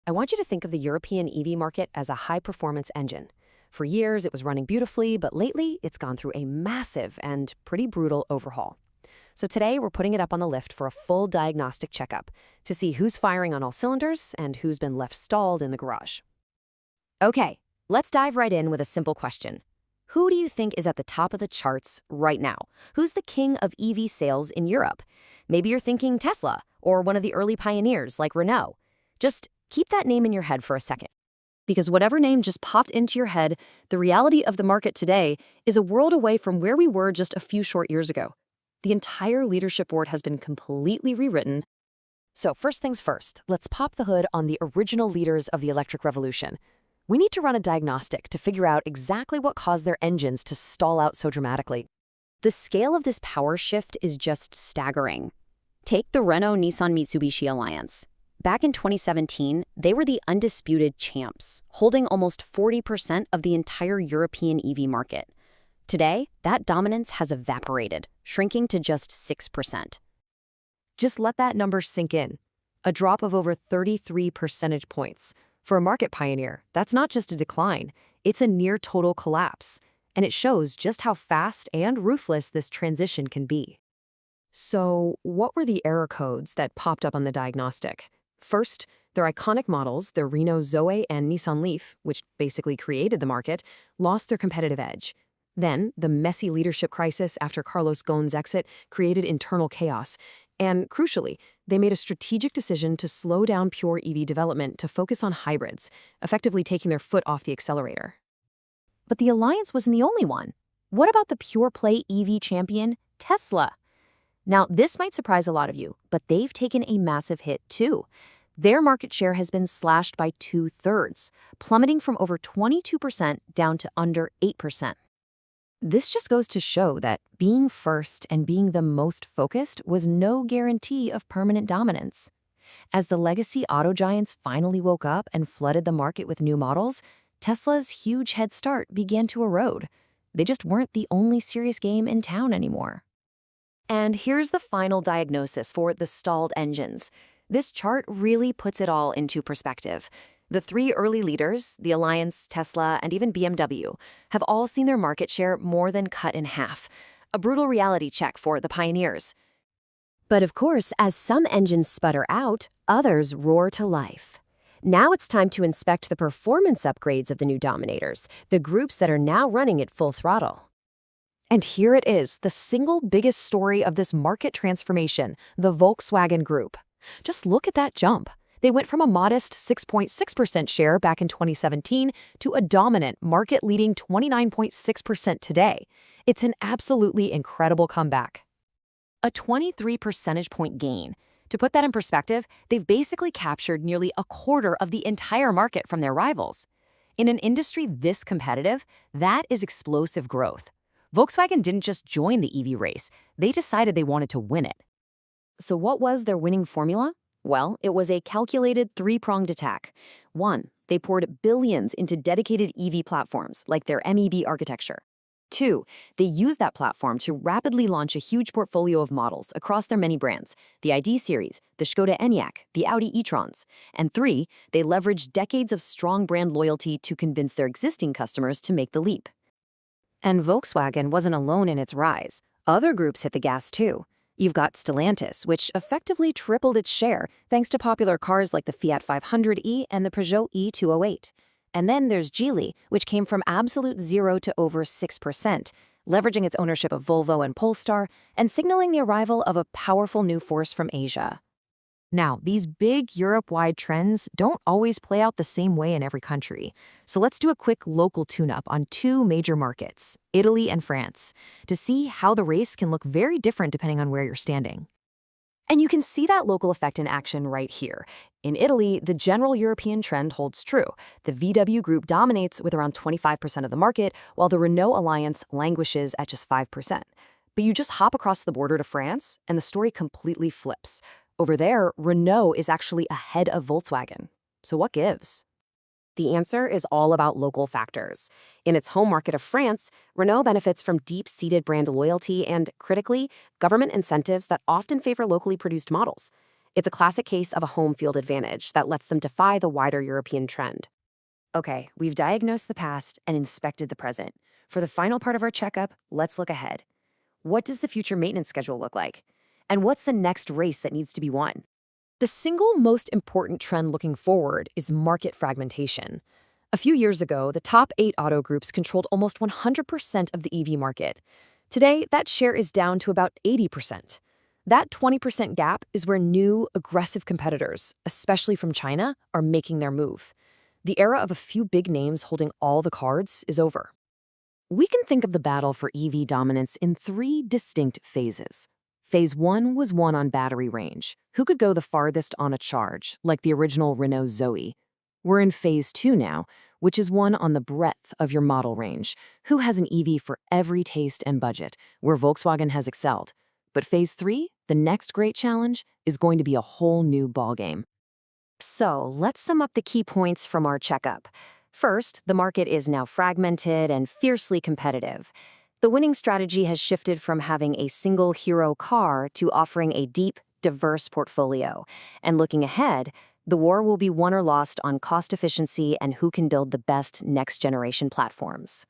I want you to think of the European EV market as a high-performance engine. For years, it was running beautifully, but lately, it's gone through a massive and pretty brutal overhaul. So today, we're putting it up on the lift for a full diagnostic checkup to see who's firing on all cylinders and who's been left stalled in the garage. Okay, let's dive right in with a simple question. Who do you think is at the top of the charts right now? Who's the king of EV sales in Europe? Maybe you're thinking Tesla or one of the early pioneers like Renault. Just keep that name in your head for a second. Because whatever name just popped into your head, the reality of the market today is a world away from where we were just a few short years ago. The entire leadership board has been completely rewritten. So first things first, let's pop the hood on the original leaders of the electric revolution. We need to run a diagnostic to figure out exactly what caused their engines to stall out so dramatically. The scale of this power shift is just staggering. Take the Renault-Nissan-Mitsubishi Alliance. Back in 2017, they were the undisputed champs, holding almost 40% of the entire European EV market. Today, that dominance has evaporated, shrinking to just 6%. Just let that number sink in. A drop of over 33 percentage points. For a market pioneer, that's not just a decline, it's a near total collapse, and it shows just how fast and ruthless this transition can be. So, what were the error codes that popped up on the diagnostic? First, their iconic models, the Renault Zoe and Nissan Leaf, which basically created the market, lost their competitive edge. Then, the messy leadership crisis after Carlos Ghosn's exit created internal chaos. And crucially, they made a strategic decision to slow down pure EV development to focus on hybrids, effectively taking their foot off the accelerator. But the Alliance wasn't the only one. What about the pure-play EV champion, Tesla? Now, this might surprise a lot of you, but they've taken a massive hit too. Their market share has been slashed by 2/3, plummeting from over 22% down to under 8%. This just goes to show that being first and being the most focused was no guarantee of permanent dominance. As the legacy auto giants finally woke up and flooded the market with new models, Tesla's huge head start began to erode. They just weren't the only serious game in town anymore. And here's the final diagnosis for the stalled engines. This chart really puts it all into perspective. The three early leaders, the Alliance, Tesla, and even BMW, have all seen their market share more than cut in half. A brutal reality check for the pioneers. But of course, as some engines sputter out, others roar to life. Now it's time to inspect the performance upgrades of the new dominators, the groups that are now running at full throttle. And here it is, the single biggest story of this market transformation, the Volkswagen Group. Just look at that jump. They went from a modest 6.6% share back in 2017 to a dominant, market-leading 29.6% today. It's an absolutely incredible comeback. A 23 percentage point gain. To put that in perspective, they've basically captured nearly a quarter of the entire market from their rivals. In an industry this competitive, that is explosive growth. Volkswagen didn't just join the EV race, they decided they wanted to win it. So what was their winning formula? Well, it was a calculated three-pronged attack. One, they poured billions into dedicated EV platforms, like their MEB architecture. Two, they used that platform to rapidly launch a huge portfolio of models across their many brands, the ID series, the Skoda Enyaq, the Audi e-trons. And three, they leveraged decades of strong brand loyalty to convince their existing customers to make the leap. And Volkswagen wasn't alone in its rise. Other groups hit the gas too. You've got Stellantis, which effectively tripled its share thanks to popular cars like the Fiat 500e and the Peugeot E208. And then there's Geely, which came from absolute zero to over 6%, leveraging its ownership of Volvo and Polestar and signaling the arrival of a powerful new force from Asia. Now, these big Europe-wide trends don't always play out the same way in every country. So let's do a quick local tune-up on two major markets, Italy and France, to see how the race can look very different depending on where you're standing. And you can see that local effect in action right here. In Italy, the general European trend holds true. The VW Group dominates with around 25% of the market, while the Renault Alliance languishes at just 5%. But you just hop across the border to France, and the story completely flips. Over there, Renault is actually ahead of Volkswagen. So what gives? The answer is all about local factors. In its home market of France, Renault benefits from deep-seated brand loyalty and, critically, government incentives that often favor locally produced models. It's a classic case of a home field advantage that lets them defy the wider European trend. Okay, we've diagnosed the past and inspected the present. For the final part of our checkup, let's look ahead. What does the future maintenance schedule look like? And what's the next race that needs to be won? The single most important trend looking forward is market fragmentation. A few years ago, the top 8 auto groups controlled almost 100% of the EV market. Today, that share is down to about 80%. That 20% gap is where new, aggressive competitors, especially from China, are making their move. The era of a few big names holding all the cards is over. We can think of the battle for EV dominance in 3 distinct phases. Phase 1 was won on battery range. Who could go the farthest on a charge, like the original Renault Zoe? We're in Phase 2 now, which is one on the breadth of your model range. Who has an EV for every taste and budget, where Volkswagen has excelled? But Phase 3, the next great challenge, is going to be a whole new ballgame. So let's sum up the key points from our checkup. First, the market is now fragmented and fiercely competitive. The winning strategy has shifted from having a single hero car to offering a deep, diverse portfolio. And looking ahead, the war will be won or lost on cost efficiency and who can build the best next-generation platforms.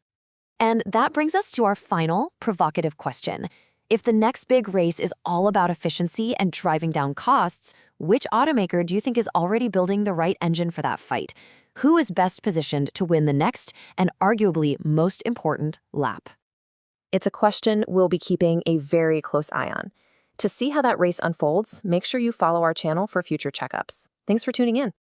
And that brings us to our final, provocative question. If the next big race is all about efficiency and driving down costs, which automaker do you think is already building the right engine for that fight? Who is best positioned to win the next and arguably most important lap? It's a question we'll be keeping a very close eye on. To see how that race unfolds, make sure you follow our channel for future checkups. Thanks for tuning in.